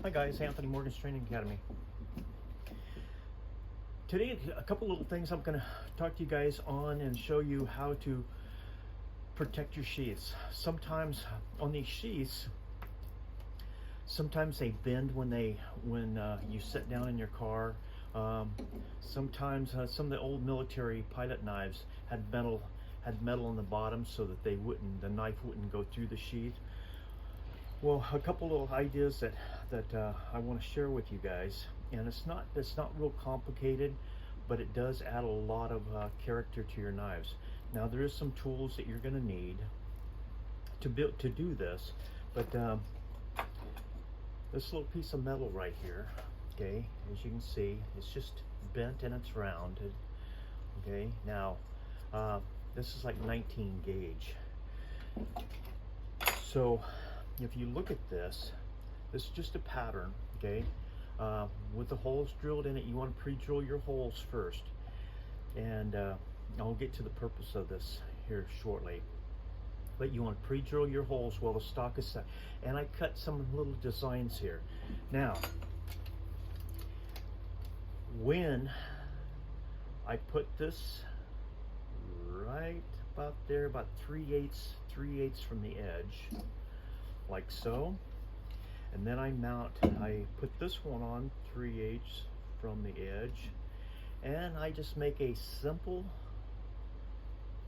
Hi guys, Anthony, Morgan's Training Academy. Today, a couple little things I'm going to talk to you guys on and show you how to protect your sheaths. Sometimes on these sheaths, sometimes they bend when you sit down in your car. Sometimes some of the old military pilot knives had metal on the bottom so that the knife wouldn't go through the sheath. Well, a couple little ideas that I want to share with you guys, and it's not real complicated, but it does add a lot of character to your knives. Now there is some tools that you're going to need to do this, but this little piece of metal right here, okay, as you can see, it's just bent and it's rounded. Okay, now this is like 19 gauge. So if you look at this is just a pattern, okay? With the holes drilled in it, you want to pre-drill your holes first. And I'll get to the purpose of this here shortly. But you want to pre-drill your holes while the stock is set. And I cut some little designs here. Now, when I put this right about there, about 3/8 from the edge, like so, and then I put this one on 3/8 from the edge, and I just make a simple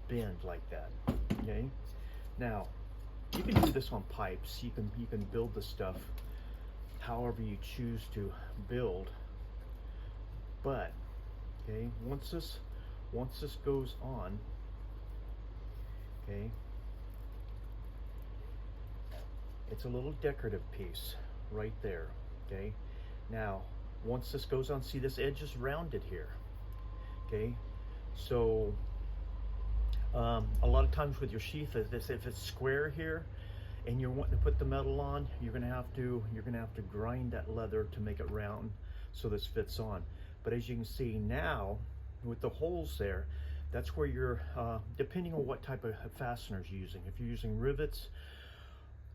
bend like that. Okay, now you can do this on pipes. You can build the stuff however you choose to build, but okay, once this goes on, okay, it's a little decorative piece right there. Okay, now once this goes on, see this edge is rounded here. Okay, so a lot of times with your sheath, if it's square here and you're wanting to put the metal on, you're gonna have to grind that leather to make it round so this fits on. But as you can see now with the holes there, that's where you're depending on what type of fasteners you're using. If you're using rivets,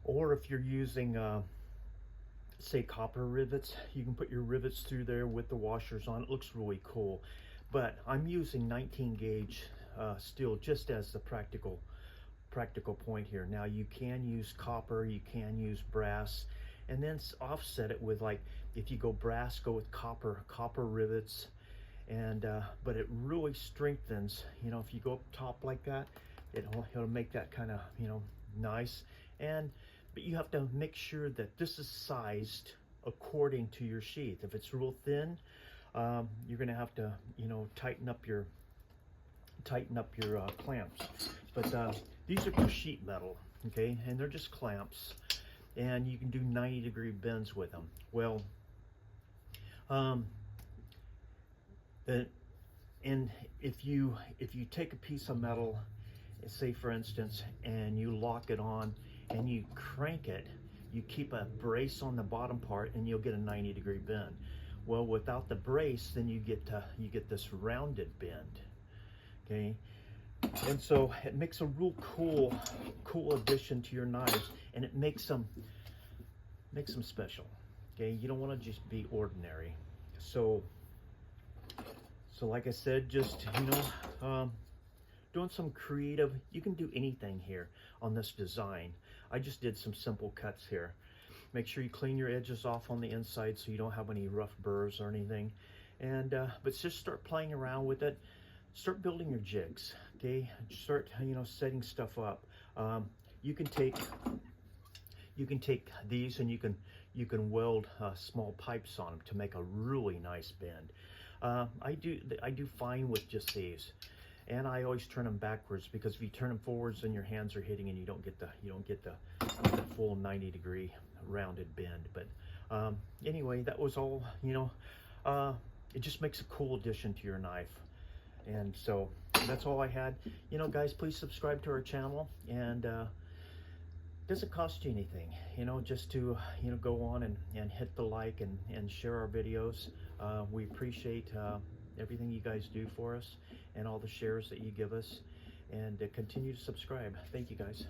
or if you're using, say, copper rivets, you can put your rivets through there with the washers on. It looks really cool. But I'm using 19 gauge steel just as the practical point here. Now you can use copper, you can use brass, and then offset it with, like, if you go brass, go with copper rivets. And but it really strengthens, you know, if you go up top like that, it'll make that kind of, you know, nice. But you have to make sure that this is sized according to your sheath. If it's real thin, you're gonna have to, you know, tighten up your clamps. But these are for sheet metal, okay, and they're just clamps, and you can do 90-degree bends with them. Well, and if you take a piece of metal, say for instance, and you lock it on and you crank it, you keep a brace on the bottom part and you'll get a 90-degree bend. Well, without the brace, then you get this rounded bend. Okay, and so it makes a real cool addition to your knives, and it makes them special. Okay, you don't want to just be ordinary. So like I said, just, you know, doing some creative, you can do anything here on this design. I just did some simple cuts here. Make sure you clean your edges off on the inside so you don't have any rough burrs or anything. And but just start playing around with it. Start building your jigs. Okay, start, you know, setting stuff up. You can take these and you can weld small pipes on them to make a really nice bend. I do fine with just these, and I always turn them backwards, because if you turn them forwards, then your hands are hitting and you don't get the full 90-degree rounded bend. But anyway, that was all, you know. It just makes a cool addition to your knife. And so that's all I had. You know, guys, please subscribe to our channel, and doesn't cost you anything, you know, just to, you know, go on and hit the like and share our videos. We appreciate everything you guys do for us and all the shares that you give us, and continue to subscribe. Thank you, guys.